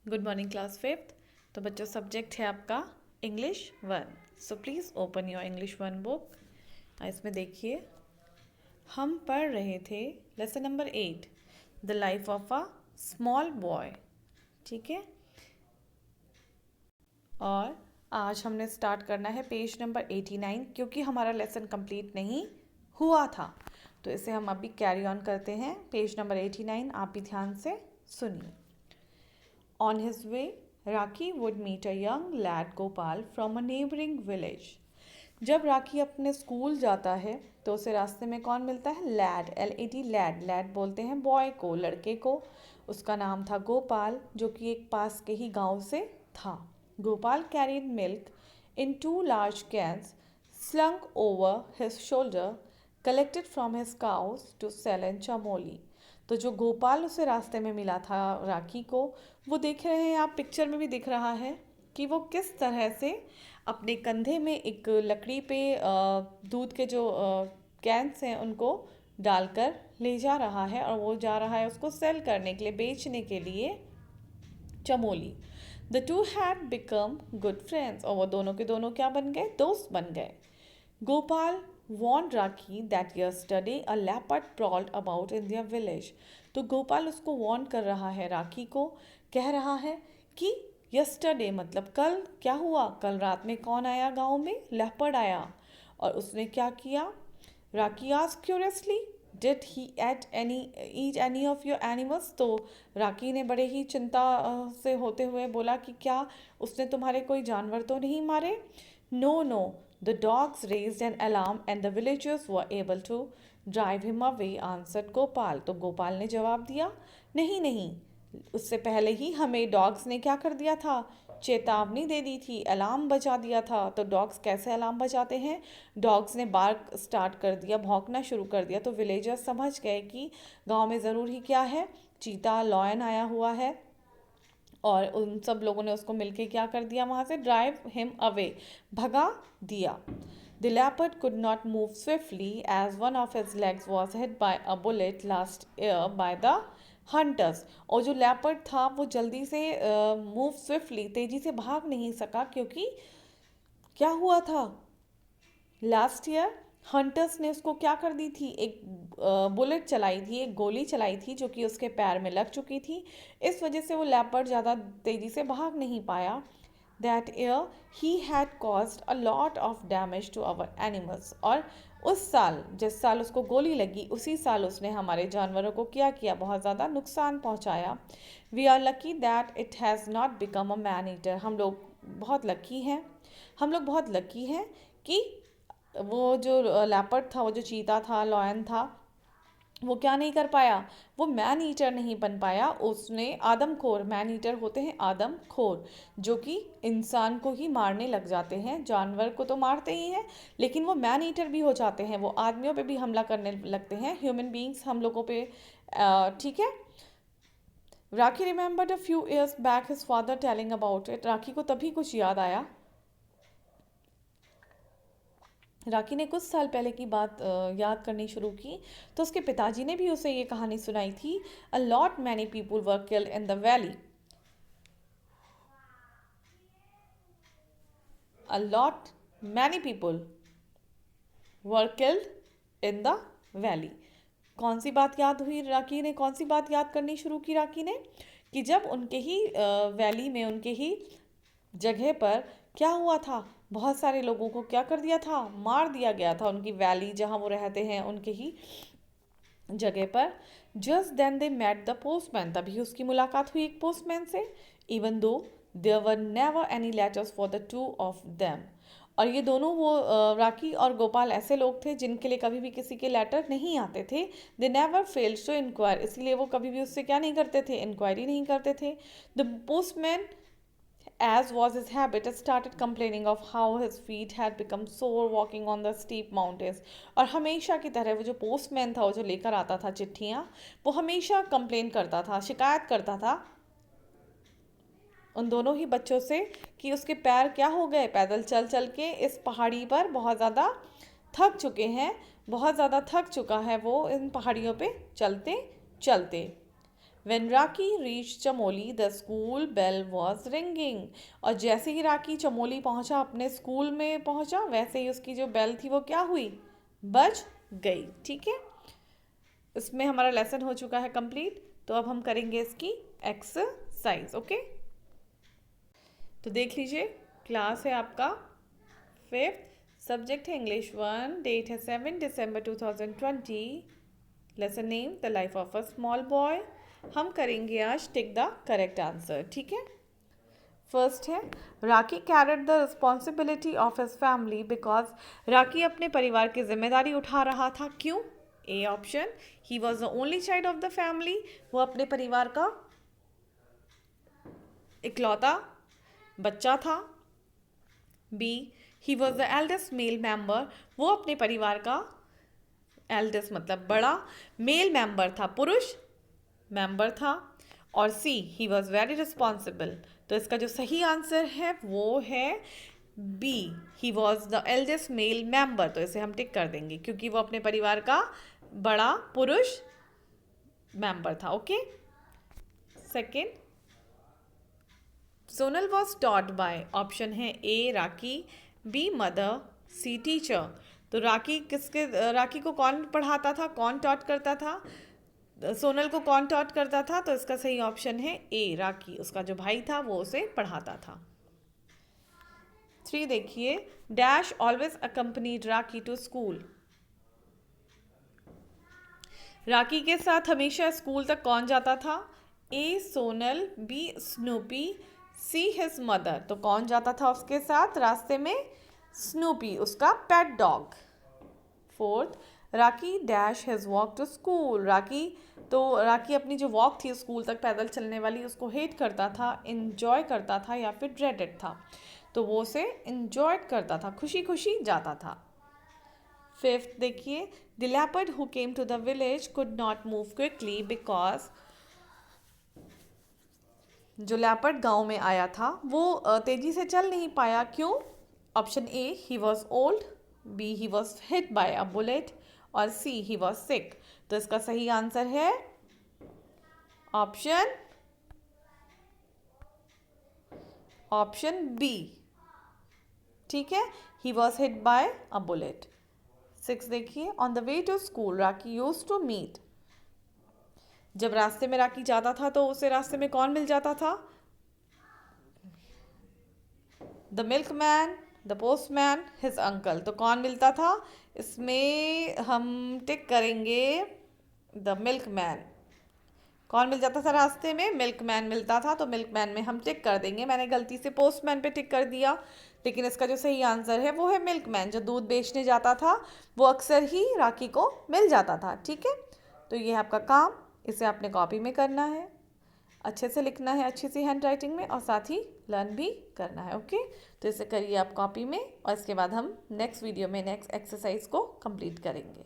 Good morning class fifth. तो बच्चों subject है आपका English one. So please open your English one book. इसमें देखिए हम पढ़ रहे थे lesson number 8, the life of a small boy. ठीक है, और आज हमने स्टार्ट करना है पेज नंबर 89 क्योंकि हमारा लेसन कंप्लीट नहीं हुआ था। तो इसे हम अभी कैरी ऑन करते हैं। पेज नंबर 89 आप भी ध्यान से सुनिए। On his way, Raki would meet a young lad Gopal from a neighboring village. जब राखी अपने स्कूल जाता है तो उसे रास्ते में कौन मिलता है? Lead, LAD, lead. लैड बोलते हैं बॉय को, लड़के को। उसका नाम था गोपाल, जो कि एक पास के ही गांव से था। Gopal carried milk in 2 large cans slung over his shoulder, collected from his cows to sell in Chamoli. तो जो गोपाल उसे रास्ते में मिला था राखी को, वो देख रहे हैं आप, पिक्चर में भी दिख रहा है कि वो किस तरह से अपने कंधे में एक लकड़ी पे दूध के जो कैंस हैं उनको डालकर ले जा रहा है, और वो जा रहा है उसको सेल करने के लिए, बेचने के लिए Chamoli. The two had become good friends, और वो दोनों के दोनों क्या बन गए? दोस्त बन गए। Gopal warned Raki that yesterday a leopard prowled about in their village. तो गोपाल उसको वार्न कर रहा है, राखी को कह रहा है कि yesterday मतलब कल क्या हुआ? कल रात में कौन आया गांव में? लेपर्ड आया। और उसने क्या किया? राखी asked curiously, did he eat any of your animals? तो राखी ने बड़े ही चिंता से होते हुए बोला कि क्या उसने तुम्हारे कोई जानवर तो नहीं मारे? No, no. The dogs raised an alarm and the villagers were able to drive him away, answered Gopal. तो गोपाल ने जवाब दिया, नहीं नहीं, उससे पहले ही हमें डॉग्स ने क्या कर दिया था? चेतावनी दे दी थी, अलार्म बजा दिया था। तो डॉग्स कैसे अलार्म बजाते हैं? डॉग्स ने बार्क स्टार्ट कर दिया, भौंकना शुरू कर दिया। तो विलेजर्स समझ गए कि गांव में ज़रूर ही क्या है, चीता, लॉयन आया हुआ है। और उन सब लोगों ने उसको मिलके क्या कर दिया? वहाँ से ड्राइव हिम अवे, भगा दिया। The leopard could not move swiftly as one of his legs was hit by a bullet last year by the hunters. और जो लेपर्ड था वो जल्दी से मूव स्विफ्टली, तेजी से भाग नहीं सका, क्योंकि क्या हुआ था? लास्ट ईयर हंटर्स ने उसको क्या कर दी थी? एक बुलेट चलाई थी, एक गोली चलाई थी, जो कि उसके पैर में लग चुकी थी। इस वजह से वो लेपर्ड ज़्यादा तेज़ी से भाग नहीं पाया। That year he had caused a lot of damage to our animals. और उस साल, जिस साल उसको गोली लगी, उसी साल उसने हमारे जानवरों को क्या किया? बहुत ज़्यादा नुकसान पहुँचाया। We are lucky that it has not become a man eater. हम लोग बहुत लकी हैं, हम लोग बहुत लकी हैं कि वो जो लेपर्ड था, वो जो चीता था, लॉयन था, वो क्या नहीं कर पाया? वो मैन ईटर नहीं बन पाया। उसने आदमखोर, मैन ईटर होते हैं आदमखोर, जो कि इंसान को ही मारने लग जाते हैं। जानवर को तो मारते ही हैं, लेकिन वो मैन ईटर भी हो जाते हैं, वो आदमियों पे भी हमला करने लगते हैं, ह्यूमन बींग्स, हम लोगों पे। ठीक है। Rakhi remembered a few years back his father telling about it. Rakhi को तभी कुछ याद आया। राखी ने कुछ साल पहले की बात याद करनी शुरू की, तो उसके पिताजी ने भी उसे ये कहानी सुनाई थी। A lot many people were killed in the valley. A lot many people were killed in the valley. कौन सी बात याद हुई राखी ने? कौन सी बात याद करनी शुरू की राखी ने? कि जब उनके ही वैली में, उनके ही जगह पर क्या हुआ था? बहुत सारे लोगों को क्या कर दिया था? मार दिया गया था। उनकी वैली जहाँ वो रहते हैं, उनके ही जगह पर। Just then they met the postman. तभी उसकी मुलाकात हुई एक पोस्टमैन से। Even though there were never any letters for the two of them. और ये दोनों, वो राखी और गोपाल, ऐसे लोग थे जिनके लिए कभी भी किसी के लेटर नहीं आते थे। They never failed to inquire, इसलिए वो कभी भी उससे क्या नहीं करते थे? इंक्वायरी नहीं करते थे। The postman, as was his habit, started complaining of how his feet had become sore walking on the steep mountains. और हमेशा की तरह वो जो पोस्टमैन था, वो जो लेकर आता था चिट्ठियाँ, वो हमेशा कंप्लेन करता था, शिकायत करता था उन दोनों ही बच्चों से कि उसके पैर क्या हो गए? पैदल चल चल के इस पहाड़ी पर बहुत ज़्यादा थक चुके हैं, बहुत ज़्यादा थक चुका है वो इन पहाड़ियों पे चलते चलते। When Raki reached Chamoli the school bell was ringing। और जैसे ही राकी चमोली पहुंचा, अपने स्कूल में पहुंचा, वैसे ही उसकी जो बेल थी वो क्या हुई, बज गई। ठीक है, इसमें हमारा लेसन हो चुका है कंप्लीट। तो अब हम करेंगे इसकी एक्सरसाइज। ओके, तो देख लीजिए, क्लास है आपका 5th, सब्जेक्ट है इंग्लिश 1, डेट है 7 दिसंबर 2020, lesson name the life of a small boy. हम करेंगे आज टिक द करेक्ट आंसर। ठीक है, फर्स्ट है Raki carried the responsibility of his family because Raki अपने परिवार की जिम्मेदारी उठा रहा था। क्यों? A option, he was the only child of the family, वो अपने परिवार का इकलौता बच्चा था। B, he was the eldest male member, वो अपने परिवार का एल्डेस्ट मतलब बड़ा मेल मेंबर था, पुरुष मेंबर था। और C, he was very responsible, तो इसका जो सही आंसर है वो है B, he was the eldest male member. तो इसे हम टिक कर देंगे क्योंकि वो अपने परिवार का बड़ा पुरुष मेंबर था। Okay, second, Sonal was taught by, option है ए राकी, बी मदर, सी टीचर। तो राकी को कौन पढ़ाता था, कौन टॉट करता था, सोनल को कौन टॉट करता था? तो इसका सही ऑप्शन है ए राकी, उसका जो भाई था वो उसे पढ़ाता था। 3 देखिए, dash always accompanied Raki to school, Raki के साथ हमेशा स्कूल तक कौन जाता था? A Sonal, B Snoopy, C his mother. तो कौन जाता था उसके साथ रास्ते में? स्नूपी, उसका pet dog. 4th, Raki dash his walk to school, Raki अपनी जो वॉक थी स्कूल तक पैदल चलने वाली, उसको हेट करता था, इन्जॉय करता था या फिर ड्रेडेड था? तो वो उसे इन्जॉय करता था, खुशी खुशी जाता था। 5th देखिए, the leopard who came to the village could not move quickly because, जो लेपर्ड गांव में आया था वो तेजी से चल नहीं पाया। क्यों? Option A, he was old, B, he was hit by a bullet, और सी, ही वॉज सिक। तो इसका सही आंसर है ऑप्शन बी। ठीक है, he was hit by a bullet. 6 देखिए, on the way to school Raki used to meet, जब रास्ते में राकी जाता था तो उसे रास्ते में कौन मिल जाता था? The milkman, the postman, his uncle. तो कौन मिलता था? इसमें हम टिक करेंगे द मिल्कमैन। कौन मिल जाता था रास्ते में? मिल्कमैन मिलता था, तो मिल्कमैन में हम टिक कर देंगे। मैंने गलती से पोस्टमैन पे टिक कर दिया, लेकिन इसका जो सही आंसर है वो है मिल्कमैन। जो दूध बेचने जाता था वो अक्सर ही राकी को मिल जाता था। ठीक है, तो ये है आपका काम, इसे आपने कॉपी में करना है, अच्छे से लिखना है, अच्छी सी हैंड राइटिंग में, और साथ ही लर्न भी करना है। ओके, तो इसे करिए आप कॉपी में, और इसके बाद हम नेक्स्ट वीडियो में नेक्स्ट एक्सरसाइज को कंप्लीट करेंगे।